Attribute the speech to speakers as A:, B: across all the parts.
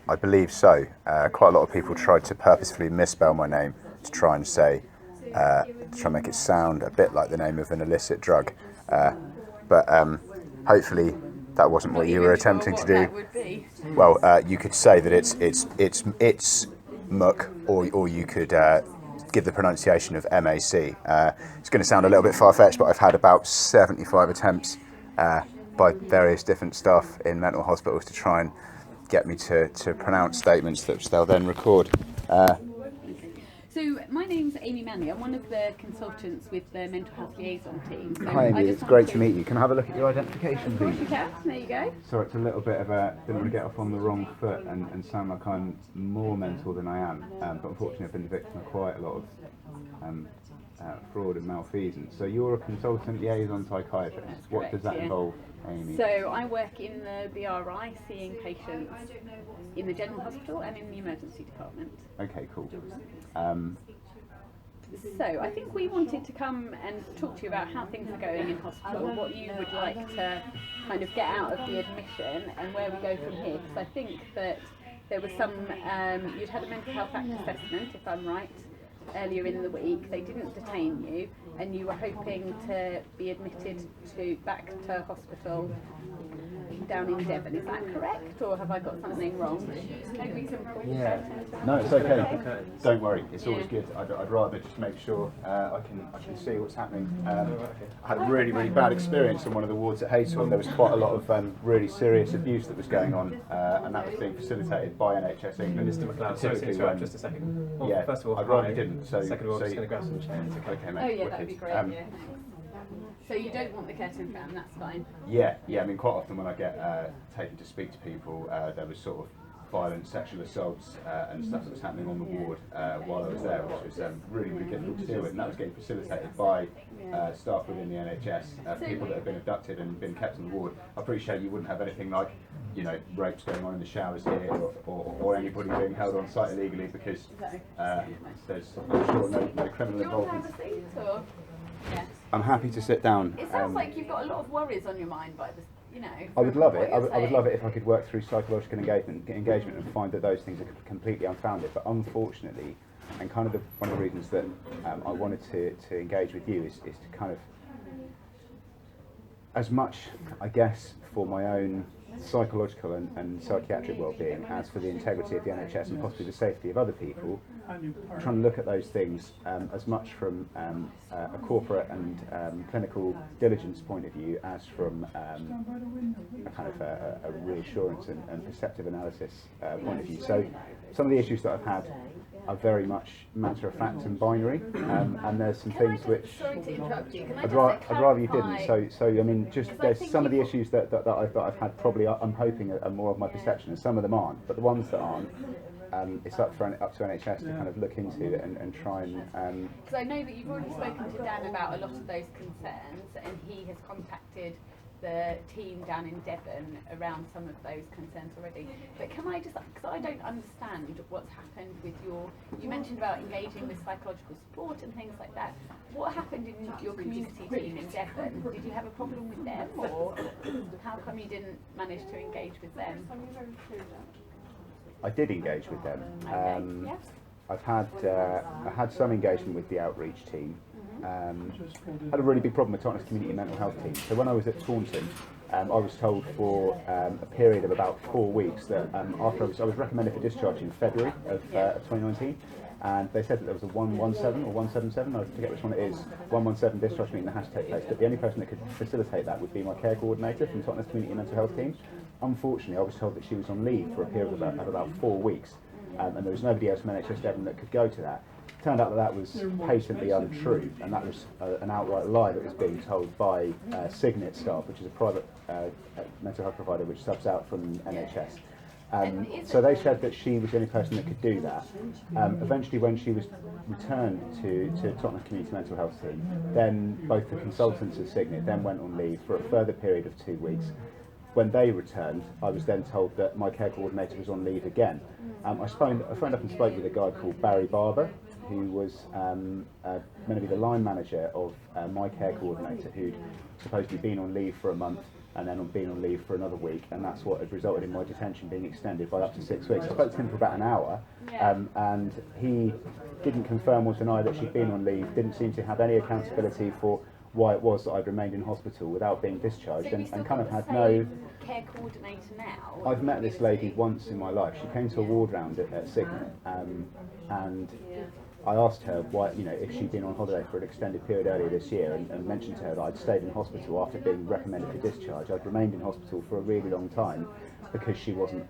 A: I believe so. Quite a lot of people tried to purposefully misspell my name to try and say, to try and make it sound a bit like the name of an illicit drug. But hopefully that wasn't what you were attempting to do.
B: That would be.
A: Well, you could say that it's muck, or you could give the pronunciation of MAC. It's going to sound a little bit far-fetched, but I've had about 75 attempts by various different staff in mental hospitals to try and get me to pronounce statements that they'll then record.
B: So my name's Amy Manley. I'm one of the consultants with the mental health liaison team. So
A: Hi Amy, it's great to meet you. Can I have a look at your identification, please?
B: Of course you can. There you go.
A: So it's a little bit of a, didn't want to get off on the wrong foot and sound like I'm more mental than I am, but unfortunately I've been the victim of quite a lot of fraud and malfeasance. So you're a consultant liaison psychiatrist.
B: That's
A: What
B: correct,
A: does that
B: yeah.
A: involve, Amy?
B: So I work in the BRI, seeing patients in the general hospital and in the emergency department.
A: Okay, cool.
B: So I think we wanted to come and talk to you about how things are going in hospital, what you would like to kind of get out of the admission and where we go from here, because I think that there was some, you'd had a mental health act assessment, if I'm right, earlier in the week. They didn't detain you and you were hoping to be admitted back to hospital down in Devon. Is that correct, or have I got something wrong? Maybe we can pull the curtain down.
A: No, it's okay. Don't worry. It's always good. I'd rather just make sure I can see what's happening. I had a really bad experience on one of the wards at Hayeswell. There was quite a lot of really serious abuse that was going on, and that was being facilitated by NHS England.
C: Mr. McLeod, sorry to interrupt just a second. Well,
A: yeah,
C: first of all,
A: I'd rather
C: hi.
A: you didn't. So,
C: second of all, I'm just going to grab some chairs.
A: Okay, mate.
B: Oh yeah,
A: wicked.
B: that'd be great. Yeah. So you don't want the curtain down, that's fine.
A: Yeah. I mean, quite often when I get taken to speak to people, there was sort of violent sexual assaults and stuff that was happening on the ward while I was there, which was really difficult to deal with, and that was getting facilitated by staff within the NHS, people that have been abducted and been kept on the ward. I appreciate you wouldn't have anything like, you know, rapes going on in the showers here, or anybody being held on site illegally, because there's, I'm sure, no criminal
B: Do you want to
A: involvement.
B: have a seat, or? Yeah.
A: I'm happy to sit down.
B: It sounds like you've got a lot of worries on your mind by this, you know.
A: I would love it.
B: I
A: I would love it if I could work through psychological engagement and find that those things are completely unfounded. But unfortunately, and kind of one of the reasons that I wanted to engage with you is to kind of, as much, I guess, for my own psychological and psychiatric well-being as for the integrity of the NHS and possibly the safety of other people, trying to look at those things as much from a corporate and clinical diligence point of view as from a kind of a reassurance and perceptive analysis point of view. So some of the issues that I've had are very much matter of fact and binary, and there's some things which
B: sorry to interrupt you. Can I
A: I'd
B: just
A: rather you
B: clarify?
A: didn't. So I mean, just
B: Because I
A: there's
B: think
A: some of the
B: you've-
A: issues that I've had probably I'm hoping are more of my perception, and some of them aren't. But the ones that aren't, it's up to NHS to kind of look into and try and.
B: Because I know that you've already spoken to Dan about a lot of those concerns, and he has contacted the team down in Devon around some of those concerns already. But can I just, because I don't understand what's happened with you mentioned about engaging with psychological support and things like that. What happened in your community team in Devon? Did you have a problem with them, or how come you didn't manage to engage with them?
A: I did engage with them.
B: Okay, yeah.
A: I had some engagement with the outreach team. Had a really big problem with Totnes Community Mental Health Team. So when I was at Taunton, I was told for a period of about 4 weeks that after I was recommended for discharge in February of 2019, and they said that there was a 117 or 177, I forget which one it is, 117 discharge meeting that has to take place, but the only person that could facilitate that would be my care coordinator from Totnes Community Mental Health Team. Unfortunately, I was told that she was on leave for a period of about 4 weeks, and there was nobody else from NHS Devon that could go to that. Turned out that was patently untrue, and that was an outright lie that was being told by Signet staff, which is a private mental health provider which subs out from NHS. So they said that she was the only person that could do that. Eventually, when she was returned to Totnes Community Mental Health Team, then both the consultants at Signet then went on leave for a further period of 2 weeks. When they returned, I was then told that my care coordinator was on leave again. I phoned up and spoke with a guy called Barry Barber, who was meant to be the line manager of my care coordinator, who'd supposedly been on leave for a month, and then on being on leave for another week, and that's what had resulted in my detention being extended by up to 6 weeks. I spoke to him for about an hour, and he didn't confirm or deny that she'd been on leave, didn't seem to have any accountability for why it was that I'd remained in hospital without being discharged, and kind of had no
B: care coordinator now.
A: I've met this lady once in my life. She came to a ward round at Signet, and I asked her why, you know, if she'd been on holiday for an extended period earlier this year, and mentioned to her that I'd stayed in hospital after being recommended for discharge. I'd remained in hospital for a really long time because she wasn't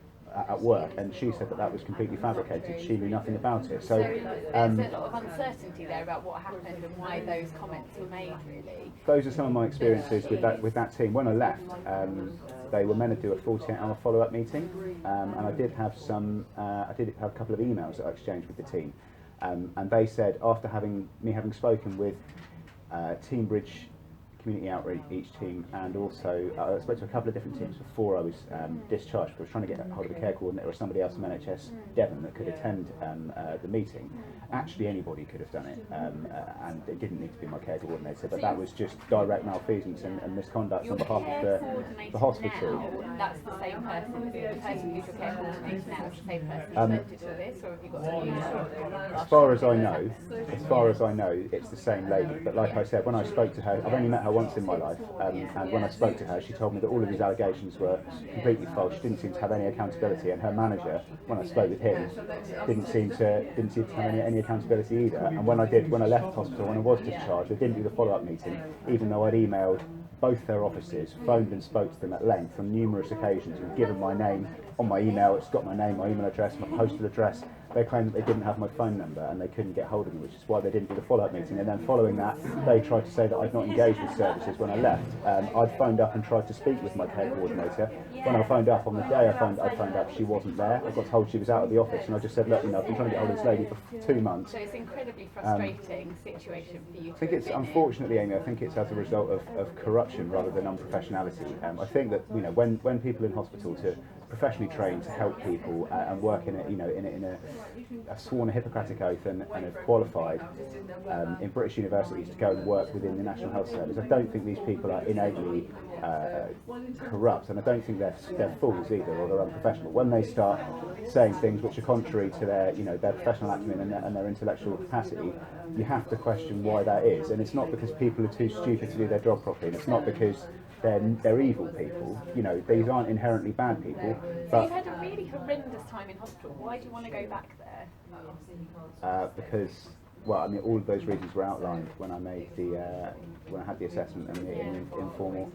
A: at work, and she said that that was completely fabricated. She knew nothing about it. So
B: there's a lot of uncertainty there about what happened and why those comments were made. Really,
A: those are some of my experiences with that team. When I left, they were meant to do a 48-hour follow-up meeting, and I did have a couple of emails that I exchanged with the team, and they said, after having spoken with Team Bridge community outreach team, and also I spoke to a couple of different teams before I was discharged. I was trying to get hold of a care coordinator or somebody else from NHS Devon that could attend the meeting. Actually, anybody could have done it, and it didn't need to be my care coordinator, but that was just direct malfeasance and misconduct on behalf of the hospital.
B: Now, that's the same person. The person who's your care coordinator now is the same person who did all this, or have you got to use?
A: As far as I know, it's the same lady. But like I said, when I spoke to her, I've only met her once in my life, and when I spoke to her, she told me that all of these allegations were completely false. She didn't seem to have any accountability, and her manager, when I spoke with him, didn't seem to have any accountability either. And when I left hospital, when I was discharged, they didn't do the follow-up meeting, even though I'd emailed both their offices, phoned and spoke to them at length on numerous occasions, and given my name on my email. It's got my name, my email address, my postal address. They claimed that they didn't have my phone number and they couldn't get hold of me, which is why they didn't do the follow-up meeting. And then following that, they tried to say that I'd not engaged with services when I left. I'd phoned up and tried to speak with my care coordinator. When I phoned up on the day I phoned up, she wasn't there. I got told she was out of the office, and I just said, look, you know, I've been trying to get hold of this lady for 2 months.
B: So it's an incredibly frustrating situation for you to
A: I think it's, unfortunately, Amy, I think it's as a result of corruption rather than unprofessionality. I think that, you know, when people in hospital to professionally trained to help people and work in a sworn Hippocratic oath and have qualified in British universities to go and work within the National Health Service, I don't think these people are innately corrupt, and I don't think they're fools either, or they're unprofessional. When they start saying things which are contrary to their professional acumen and their intellectual capacity, you have to question why that is. And it's not because people are too stupid to do their job properly, and it's not because they're evil people. You know, these aren't inherently bad people.
B: So you've had a really horrendous time in hospital. Why do you want to go back there?
A: Because, well, I mean, all of those reasons were outlined when I made when I had the assessment and the informal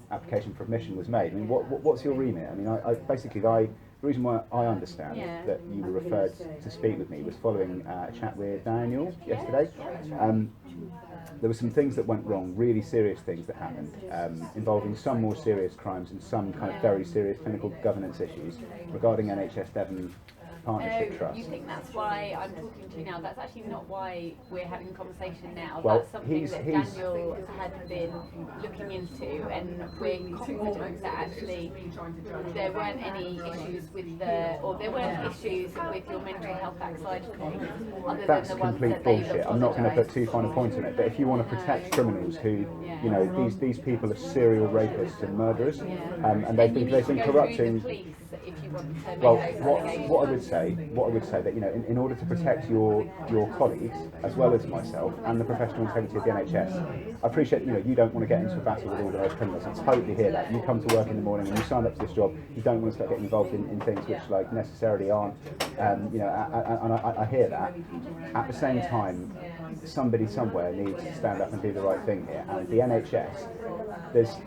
A: application for admission was made. I mean, what's your remit? I mean, the reason why I understand that you were referred to speak with me was following a chat with Daniel yesterday. There were some things that went wrong, really serious things that happened, involving some more serious crimes and some kind of very serious clinical governance issues regarding NHS Devon Partnership Trust.
B: You think that's why I'm talking to you now? That's actually not why we're having a conversation now.
A: Well,
B: that's something that Daniel had been looking into, and we're confident that actually there weren't any issues with there weren't issues with your mental health backside of things, other
A: That's
B: than the ones
A: complete
B: that they
A: bullshit. I'm not going to put too fine a point on it, but if you want to protect criminals who, you know, these people are serial rapists and murderers, and they've been corrupting.
B: If you want to make
A: Well,
B: those
A: what I would say that, you know, in order to protect your colleagues as well as myself and the professional integrity of the NHS, I appreciate, you know, you don't want to get into a battle with organised criminals. I totally hear that. You come to work in the morning and you sign up to this job. You don't want to start getting involved in things which like necessarily aren't. You know, and I hear that. At the same time, somebody somewhere needs to stand up and do the right thing here. And the NHS, there's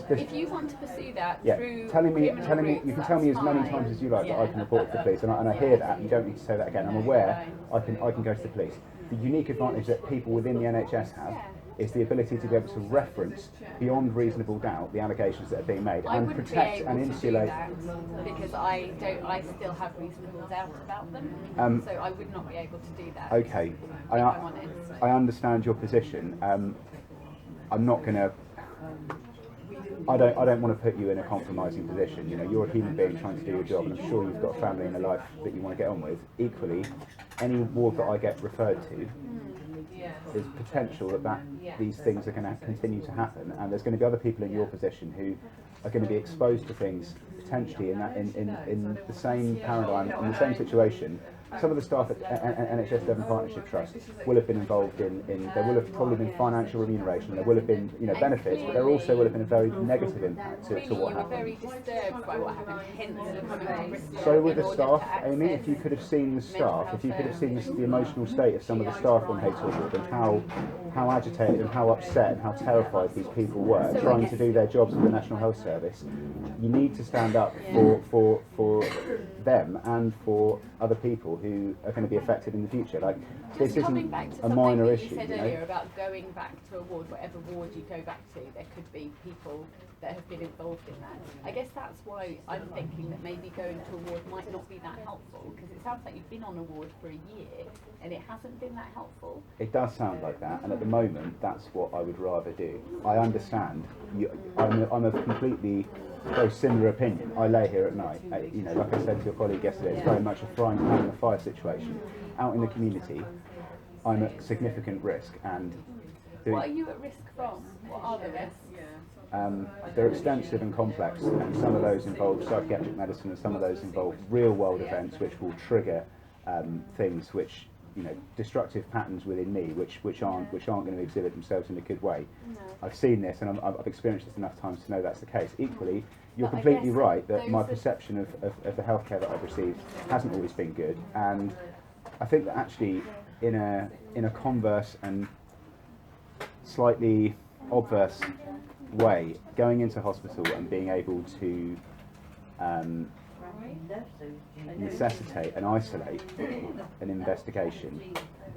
B: if you want to pursue that through
A: telling me,
B: routes,
A: you can tell me as many times as you like that I can report to the police, and I hear that. You don't need to say that again. I'm aware I can go to the police. The unique advantage that people within the NHS have is the ability to be able to reference beyond reasonable doubt the allegations that are being made and protect and insulate.
B: Because I still have reasonable doubt about them, so I would not be able to do that.
A: Okay, I understand your position. I'm not going to. I don't want to put you in a compromising position. You know, you're a human being trying to do your job, and I'm sure you've got a family and a life that you want to get on with. Equally, any ward that I get referred to, there's potential that these things are going to continue to happen, and there's going to be other people in your position who are going to be exposed to things potentially in the same paradigm, in the same situation. Some of the staff at NHS Devon Partnership Trust will have been involved in there will have probably been financial remuneration, there will have been benefits, but there also will have been a very negative impact to what
B: You were very
A: happened.
B: disturbed by what happened, hence you coming to Bristol.
A: So with
B: in
A: the
B: order
A: staff,
B: to
A: Amy,
B: access
A: if you could have seen the staff, if you could have seen
B: mental
A: the emotional state of some of the staff on Hazel Ward and how agitated and how upset and how terrified these people were
B: So I
A: trying
B: guess-
A: to do their jobs for the National Health Service, you need to stand up for them and for other people who are going to be affected in the future. Like, this
B: Just coming
A: isn't
B: back to
A: a
B: something
A: minor
B: that
A: issue,
B: you said
A: you
B: earlier
A: know.
B: about going back to a ward, whatever ward you go back to, there could be people that have been involved in that. I guess that's why I'm thinking that maybe going to a ward might not be that helpful, because it sounds like you've been on a ward for a year and it hasn't been that helpful.
A: It does sound like that, and at the moment, that's what I would rather do. I understand. I'm a completely very similar opinion. I lay here at night. Like I said to your colleague yesterday, it's very much a frying pan in a fire situation. Out in the community, I'm at significant risk, and
B: What are you at risk from? What are the risks?
A: they're extensive and complex, and some of those involve psychiatric medicine, and some of those involve real-world events which will trigger things which, destructive patterns within me, which aren't going to exhibit themselves in a good way.
B: No.
A: I've seen this, and I've experienced this enough times to know that's the case. Equally, you're
B: But I
A: completely
B: guess
A: right that
B: those
A: my
B: are-
A: perception of the healthcare that I've received hasn't always been good, and I think that actually, in a converse and slightly obverse way, going into hospital and being able to necessitate and isolate an investigation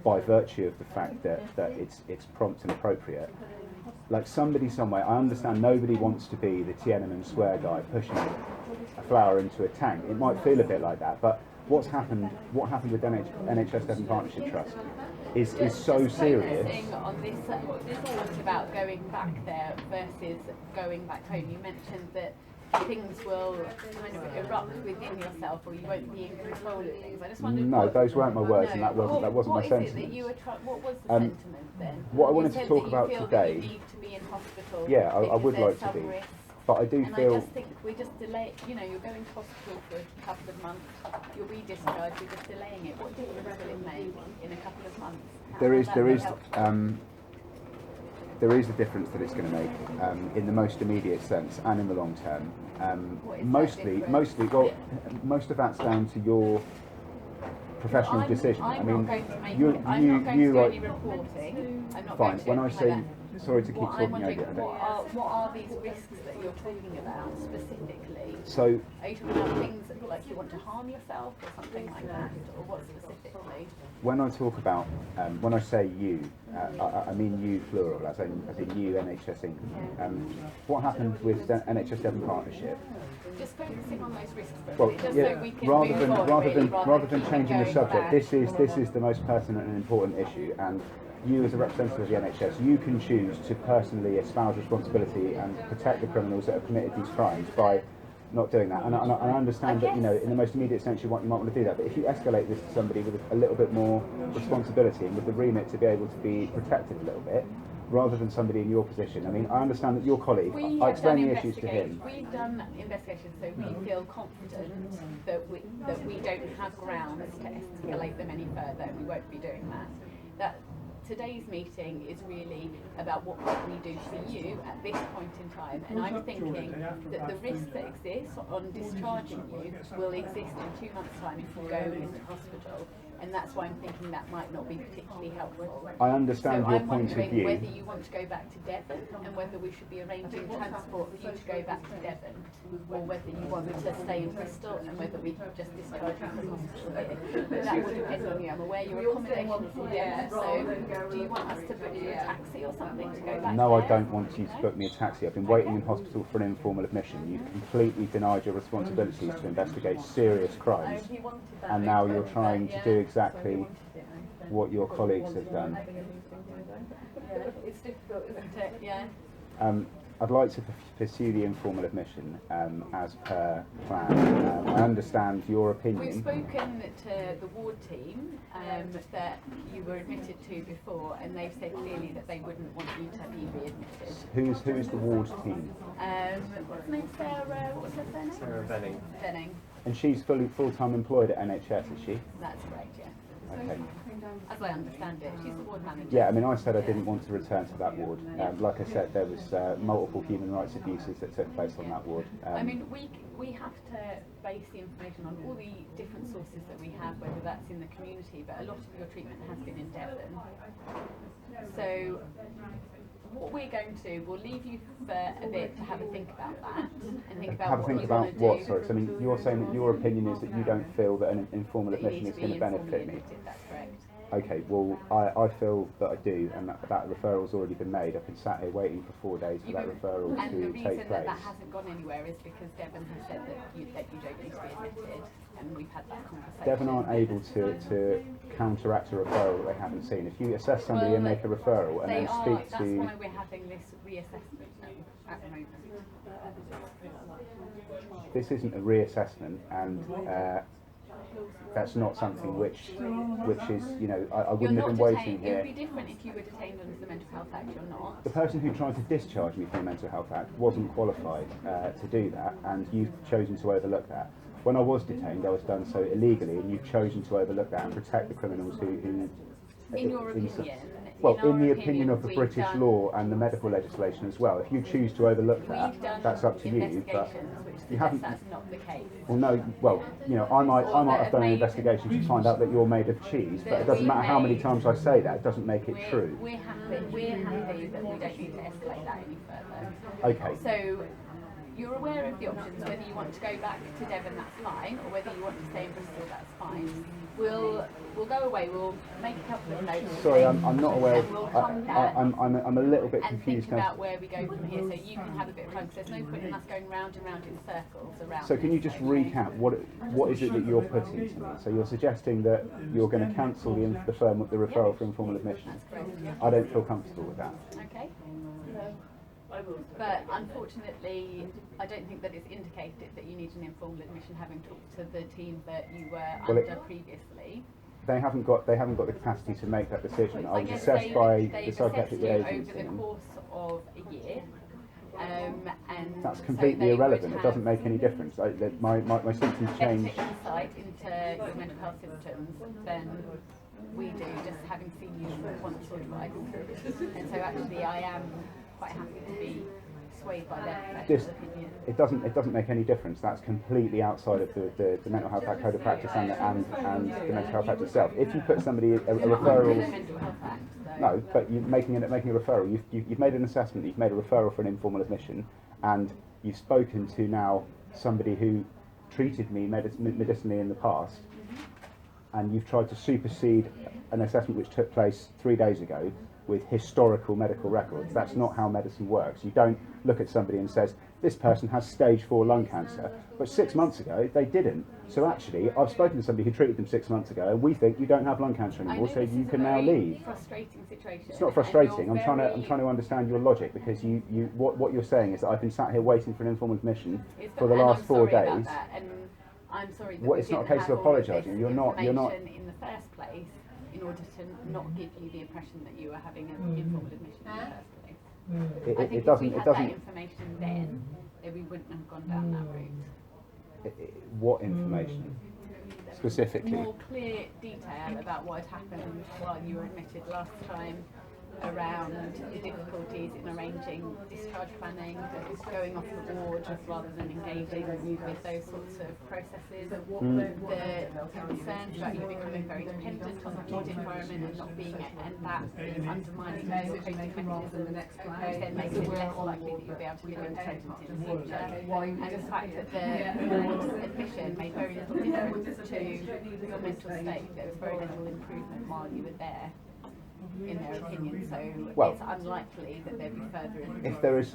A: by virtue of the fact that it's prompt and appropriate. Like, somebody somewhere, I understand nobody wants to be the Tiananmen Square guy pushing a flower into a tank. It might feel a bit like that, but what happened with NHS Devon Partnership Trust is so serious.
B: Focusing on this point about going back there versus going back home, you mentioned that things will kind of erupt within yourself, or you won't be in control of things. I just wondered.
A: No, those weren't my words,
B: No.
A: and that wasn't my
B: What is it that
A: sentiment.
B: you were what was the sentiment then?
A: What I
B: You
A: wanted to
B: said
A: talk
B: that you
A: about
B: feel
A: today-
B: that you need to be in hospital.
A: Yeah, I
B: because
A: would
B: there's
A: like to
B: some
A: be.
B: risk.
A: But I do
B: And
A: feel
B: I just think we just delay. You're going to hospital for a couple of months. You'll be discharged. We're just delaying it. What difference will it make in a couple of months? How
A: there
B: will
A: is
B: that
A: there
B: be
A: is
B: helpful?
A: there is a difference that it's going to make in the most immediate sense and in the long term.
B: What is that
A: Mostly,
B: difference?
A: most of that's down to your professional
B: I'm,
A: decision.
B: I'm
A: I mean,
B: not going to make
A: you
B: I'm not going
A: you
B: to do
A: like
B: any reporting. I'm not
A: fine.
B: going to
A: When
B: do
A: I
B: anything
A: say
B: like that.
A: sorry to keep
B: What I'm
A: talking
B: wondering,
A: over you,
B: what are these risks that you're talking about specifically?
A: so
B: Are you talking about things like you want to harm yourself or something like that, or what specifically?
A: when I talk about when I say you, I mean you plural, as in you NHS England. What happened with NHS Devon Partnership?
B: Just focusing on those risks,
A: Well,
B: just
A: yeah,
B: so we can
A: rather
B: move
A: than
B: on,
A: rather
B: really,
A: than rather than
B: keep
A: changing the
B: going
A: subject,
B: back.
A: this is the most pertinent and important issue, and you as a representative of the NHS, you can choose to personally espouse responsibility and protect the criminals that have committed these crimes by not doing that. And I understand that, in the most immediate sense you might want to do that, but if you escalate this to somebody with a little bit more responsibility and with the remit to be able to be protected a little bit, rather than somebody in your position. I mean, I understand that your colleague, I explained the issues to him.
B: We've done investigations, so we feel confident that we don't have grounds to escalate them any further, and we won't be doing that. Today's meeting is really about what can we do for you at this point in time, and I'm thinking that the risk that exists on discharging you will exist in 2 months' time if you go into hospital, and that's why I'm thinking that might not be particularly helpful.
A: I understand
B: So
A: your
B: I'm
A: point of
B: wondering
A: view.
B: whether you want to go back to Devon and whether we should be arranging transport for you to go back to Devon, or whether you want to stay in Bristol and whether we can just discharge you from hospital here. But that will depend on you. I'm aware your accommodation is in Devon, so do you want us to book you a taxi or something to go back
A: No,
B: there?
A: I don't want you to book me a taxi. I've been waiting in hospital for an informal admission. You've completely denied your responsibilities to investigate serious crimes,
B: He wanted that
A: and now you're
B: open,
A: trying
B: but
A: to do exactly what your colleagues have done.
B: Yeah, it's difficult, isn't it? Yeah.
A: I'd like to pursue the informal admission as per plan. I understand your opinion.
B: We've spoken to the ward team that you were admitted to before, and they've said clearly that they wouldn't want you to be readmitted.
A: Who's the ward team?
B: What's her name? Sarah. What was her surname?
C: Sarah Benning.
B: Benning.
A: And she's full-time employed at NHS, is she?
B: That's correct. Yeah.
A: Okay.
B: As I understand it, she's the ward manager.
A: Yeah, I mean, I said I didn't want to return to that ward. Like I said, there was multiple human rights abuses that took place on that ward.
B: I mean, we have to base the information on all the different sources that we have, whether that's in the community, but a lot of your treatment has been in Devon. So what we're going to do, we'll leave you for a bit to have a think about that and think about what you want to do.
A: Sorry, so I mean, you're saying that your opinion is that you don't feel that an informal
B: That you
A: admission
B: need
A: is
B: to
A: going
B: be
A: to benefit
B: informally
A: me.
B: admitted, that's correct.
A: Okay, well, I feel that I do, and that referral's already been made. I've been sat here waiting for 4 days for that referral
B: And the
A: to
B: reason
A: take place.
B: that hasn't gone anywhere is because Devon has said that you don't need to be admitted, and we've had that conversation.
A: Devon aren't able to counteract a referral that they haven't seen. If you assess somebody and make a referral and then speak
B: that's
A: to...
B: why we're having this reassessment at the moment.
A: This isn't a reassessment, and that's not something which is, you know, I wouldn't have been waiting here.
B: It would be different if you were detained under the Mental Health Act. You're not.
A: The person who tried to discharge me from the Mental Health Act wasn't qualified to do that, and you've chosen to overlook that. When I was detained, I was done so illegally, and you've chosen to overlook that and protect the criminals who
B: in your opinion,
A: well, in the opinion of the British law and the medical legislation as well. If you choose to overlook that, that's up to you. But you haven't.
B: That's not the case.
A: Well, no. Well, you know, I might have done an investigation to find out that you're made of cheese, but it doesn't matter how many times I say that. It doesn't make it true.
B: We're happy that we don't need to escalate that any further.
A: Okay.
B: So you're aware of the options. Whether you want to go back to Devon, that's fine, or whether you want to stay in Bristol, that's fine. We'll go away. We'll make a couple of notes.
A: Sorry, I'm not aware.
B: And we'll come back
A: I'm a little bit
B: and
A: confused
B: think
A: now.
B: about where we go from here, so you can have a bit of time. Because there's no point in us going round and round in circles around.
A: So can you just recap what is it that you're putting to me? So you're suggesting that you're going to cancel the referral for informal admission.
B: That's correct.
A: I don't feel comfortable with that.
B: Okay. But unfortunately, I don't think that it's indicated that you need an informal admission, having talked to the team that you were under previously.
A: They haven't got the capacity to make that decision. I was
B: guess
A: assessed by the
B: they've
A: psychiatric
B: assessed
A: liaison
B: you over the
A: team.
B: course of a year. And
A: That's
B: so
A: completely
B: they
A: irrelevant.
B: would
A: It doesn't
B: have
A: make any difference. My symptoms change.
B: better insight into your mental health symptoms than we do, just having seen you once or twice. And so actually I am quite happy to be swayed by their professional opinion.
A: It doesn't make any difference. That's completely outside of the Mental Health Act Code of Practice and the Mental Health Act itself. If you put somebody a referral,
B: The Mental Health Act, though.
A: no, but you're making a referral. You've made an assessment. You've made a referral for an informal admission, and you've spoken to now somebody who treated me medicinally in the past, and you've tried to supersede an assessment which took place 3 days ago with historical medical records. That's not how medicine works. You don't look at somebody and says, this person has stage 4 lung cancer, but 6 months ago they didn't. So actually, I've spoken to somebody who treated them 6 months ago, and we think you don't have lung cancer anymore, so you can now leave.
B: Frustrating situation.
A: It's not frustrating. I'm trying to understand your logic, because what you're saying is that I've been sat here waiting for an informal admission for the last 4 days.
B: I'm sorry that
A: Well,
B: we
A: it's not a
B: didn't
A: case
B: have
A: of
B: all this
A: apologising. You're not
B: information in the first place, in order to not give you the impression that you were having an informal admission in the first place. I think if we had that information then we wouldn't have gone down that route.
A: What information specifically?
B: More clear detail about what had happened while you were admitted last time, around the difficulties in arranging discharge planning, going off the ward rather than engaging with those sorts of processes, the concerns about you becoming very dependent on the ward environment and not being, and that being undermining your coping mechanism, which then makes it less likely that you'll be able to be independent in the future. And the fact that the ward admission made very little difference to your mental state. There was very little improvement while you were there, in their opinion, so it's unlikely that there'd be further improvement.
A: If there is,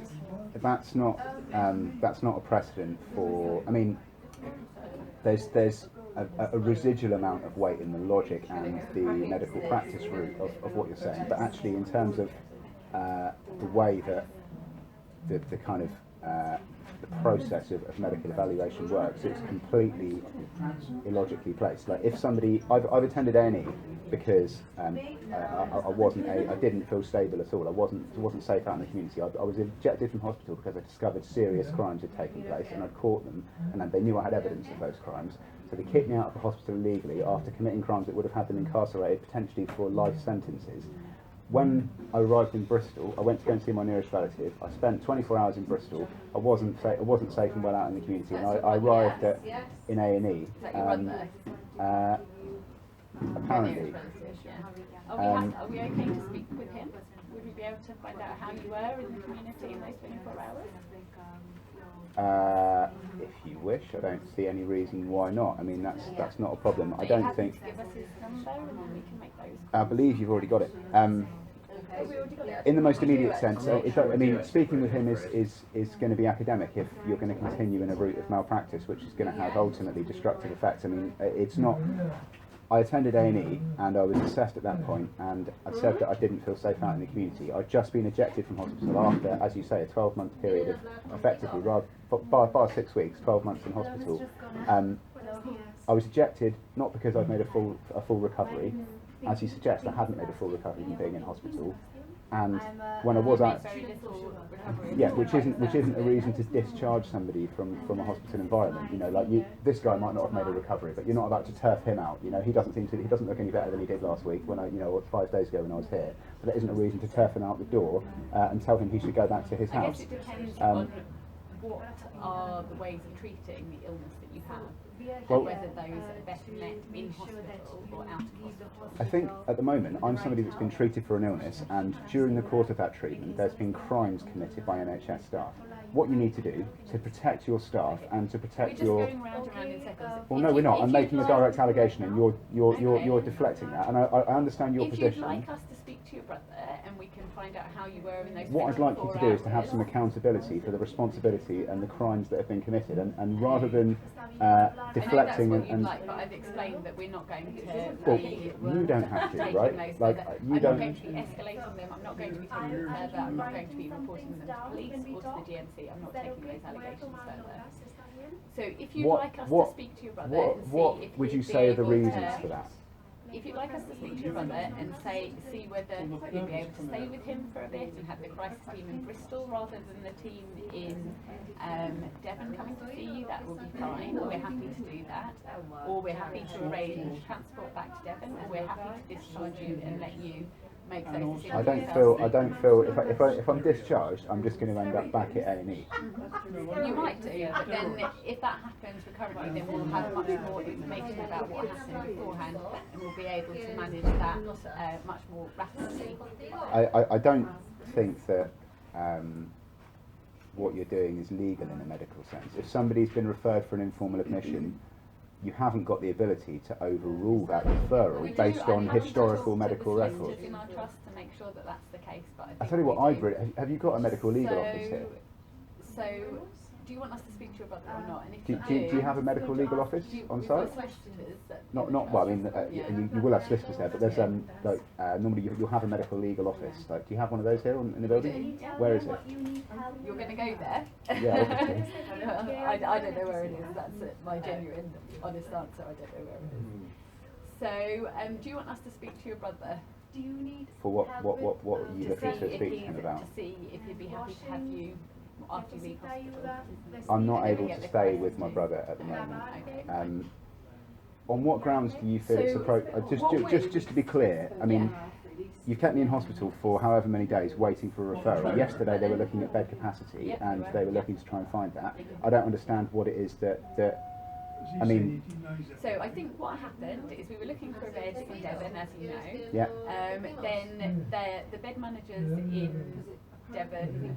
A: that's not a precedent for. I mean, there's a residual amount of weight in the logic and the medical practice route of what you're saying, but actually in terms of the way that the kind of the process of medical evaluation works. It's completely illogically placed. Like if somebody, I've attended A&E because I didn't feel stable at all. I wasn't safe out in the community. I was ejected from hospital because I discovered serious crimes had taken place and I'd caught them, and then they knew I had evidence of those crimes. So they kicked me out of the hospital illegally after committing crimes that would have had them incarcerated potentially for life sentences. When I arrived in Bristol, I went to go and see my nearest relative. I spent 24 hours in Bristol. I wasn't safe and well out in the community, and I arrived in A&E. Apparently.
B: Are we okay to speak with him? Would we be able to find out how you were in the community in those 24 hours?
A: If you wish, I don't see any reason why not. I mean, that's not a problem. I don't think.
B: Give us his number and then we can make those.
A: I believe you've already got it. In the most immediate sense, speaking with him is going to be academic if you're going to continue in a route of malpractice, which is going to have ultimately destructive effects. I mean, it's not. I attended A&E and I was assessed at that point, and I said that I didn't feel safe out in the community. I'd just been ejected from hospital after, as you say, a 12-month period of effectively, by 6 weeks, 12 months in hospital. I was ejected not because I'd made a full recovery. As you suggest, I hadn't made a full recovery from being in hospital. And when I was out, which isn't a reason to discharge somebody from a hospital environment. You know, like this guy might not have made a recovery, but you're not about to turf him out. You know, he doesn't look any better than he did last week when or 5 days ago when I was here. But that isn't a reason to turf him out the door and tell him he should go back to his house.
B: I guess it depends on what are the ways of treating the illness that you have.
A: Well,
B: whether those are better met in hospital or out of hospital.
A: I think at the moment I'm somebody that's been treated for an illness, and during the course of that treatment there's been crimes committed by NHS staff. What you need to do to protect your staff and to protect your...
B: Going round and round in circles.
A: Well, no, we're not. I'm making a direct allegation, and you're deflecting that, and I understand your position.
B: If you'd like us to speak to your brother, and we can find out how you were in those.
A: What I'd like you to do is to have some accountability for the responsibility and the crimes that have been committed, and rather than deflecting
B: and like, but I've explained that we're not going to.
A: Well, you don't have to, right? Like you don't.
B: I'm not going to be escalating them. I'm not going to be taking them further. I'm not going to be reporting them to police or to the GMC. I'm not taking those allegations further. So if you'd like us to speak to your brother and see if
A: would you
B: he'd
A: say
B: be
A: are the
B: able
A: reasons
B: to,
A: for that?
B: If you'd like us to speak to your brother and see whether you'd be able to stay with him for a bit and have the crisis team in Bristol rather than the team in Devon coming to see you, that will be fine. We're happy to do that. Or we're happy to arrange transport back to Devon, or we're happy to discharge you and let you make those decisions.
A: I don't feel if I'm discharged, I'm just going to end up back at A&E.
B: You might do, but then if that happens recurrently, then we'll have much more information about what happened beforehand, and we'll be able to manage that much more rapidly.
A: I don't think that what you're doing is legal in a medical sense. If somebody's been referred for an informal admission, you haven't got the ability to overrule that referral based on historical medical records.
B: In our trust to make sure that that's the case, but
A: I tell you what, have you got a medical legal office here?
B: So, do you want us to speak to your brother or not? And if
A: do you have a medical legal office on site? Not well. I mean, you will have solicitors there, but there's normally you'll have a medical legal office. Like, do you have one of those here in the building? Where is it?
B: You're going to go there?
A: Yeah, obviously.
B: I don't know where it is. That's my genuine, honest answer. I don't know where it is. So, do you want us to speak to your brother?
D: Do you need
A: for what are you looking to speak to him about?
B: To see if he'd be happy to have you after you leave hospital.
A: I'm not able to stay with my brother at the moment.
B: Okay.
A: On what grounds do you feel it's appropriate? Just to be clear, I mean, you've kept me in hospital for however many days waiting for a referral. Yesterday they were looking at bed capacity and they were looking to try and find that. I don't understand what it is that I mean.
B: So I think what happened is we were looking for a bed in Devon, as you know.
A: Yeah.
B: Then the bed managers in Devon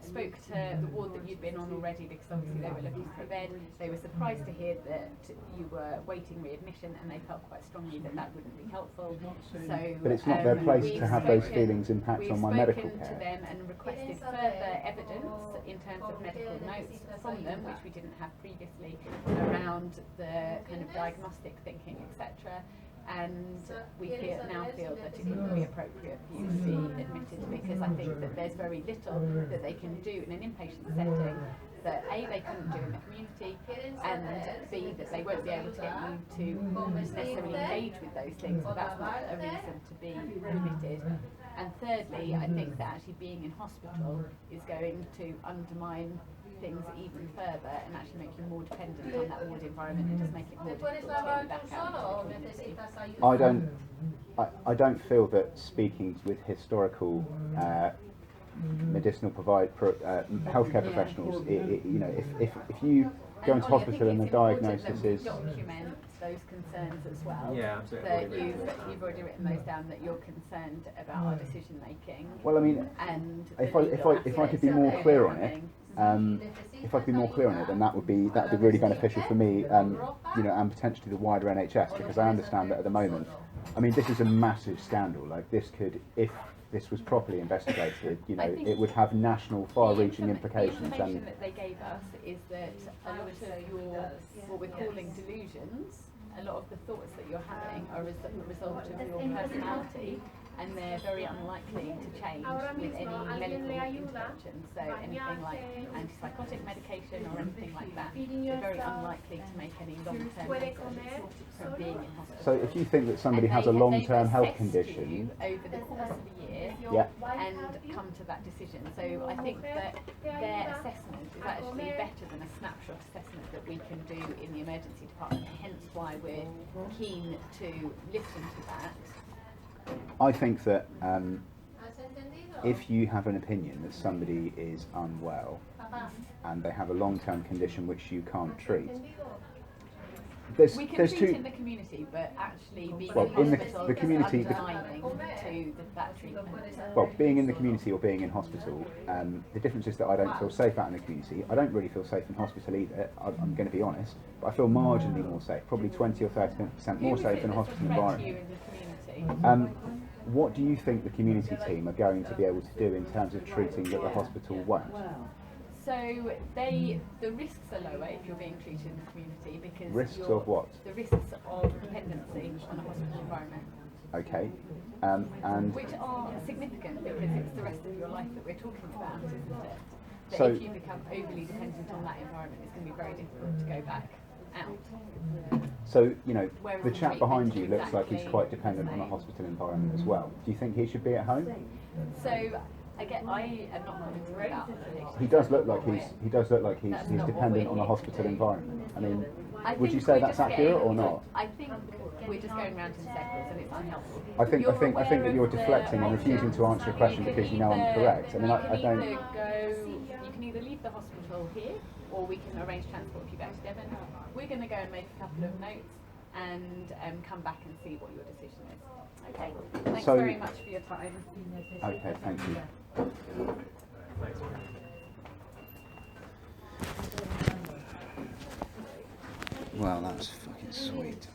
B: spoke to the ward that you'd been on already, because obviously they were looking for a bed. They were surprised to hear that you were waiting readmission, and they felt quite strongly that that wouldn't be helpful. So,
A: but it's not their place to have those feelings impact on my medical care.
B: We've spoken to them and requested further evidence in terms of medical notes from them, which we didn't have previously, around the kind of diagnostic thinking, etc. and we now feel that it wouldn't be appropriate for you to be admitted, because I think that there's very little that they can do in an inpatient setting that A, they couldn't do in the community, and B, that they won't be able to get you to necessarily engage with those things, so that's not a reason to be admitted. And thirdly, I think that actually being in hospital is going to undermine things even further and actually make you more dependent on that ward environment and just make it more difficult to get you back out into the community.
A: I don't feel that speaking with historical medicinal healthcare professionals, you know, if you go into hospital and the diagnosis is
B: document those concerns as well.
C: Yeah, absolutely.
B: That you've already written those down, that you're concerned about our decision making.
A: Well, I mean,
B: and
A: if I could be more clear on it, then that would be really beneficial for me, you know, and potentially the wider NHS, because I understand that at the moment, I mean, this is a massive scandal. Like, this could, if this was properly investigated, you know, it would have national, far-reaching implications.
B: The information that they gave us is that a lot of your, what we're calling delusions, a lot of the thoughts that you're having are as a result of your personality, and they're very unlikely to change with any medical intervention. So anything like antipsychotic medication or anything like that, they're very unlikely to make any long-term difference from being in hospital.
A: So if you think that somebody has a long-term health condition
B: over the course of a year, and come to that decision. So I think that their assessment is actually better than a snapshot assessment that we can do in the emergency department, hence why we're keen to listen to that.
A: I think that if you have an opinion that somebody is unwell and they have a long-term condition which you can't treat,
B: we can treat in the community, but actually being
A: in
B: in hospital
A: the community,
B: is undermining to that treatment.
A: Well, being in the community or being in hospital, the difference is that I don't feel safe out in the community. I don't really feel safe in hospital either, I'm going to be honest, but I feel marginally more safe, probably 20 or 30% more safe in a hospital environment. What do you think the community team are going to be able to do in terms of treating that the hospital won't?
B: So the risks are lower if you're being treated in the community, because
A: risks of what?
B: The risks of dependency on a hospital environment.
A: Okay, and
B: which are significant because it's the rest of your life that we're talking about, isn't it? That
A: so
B: if you become overly dependent on that environment, it's going to be very difficult to go back out.
A: So, you know, the chap behind you looks like he's quite dependent on a hospital environment as well. Do you think he should be at home?
B: So, again, I am not commenting about that.
A: He does look like he's dependent on a hospital environment. I mean, would you say that's accurate or not?
B: I think we're just going round in circles and it's unhelpful.
A: I think that you're deflecting and refusing to answer a question because you know I'm correct. I mean, I don't.
B: You can either leave the hospital here, or we can arrange transport for you back to Devon. We're going to go and make a couple of notes and come back and see what your decision is. Okay. Thanks very much for your time.
A: Okay, thank you.
C: Thanks.
A: Well, that's fucking sweet.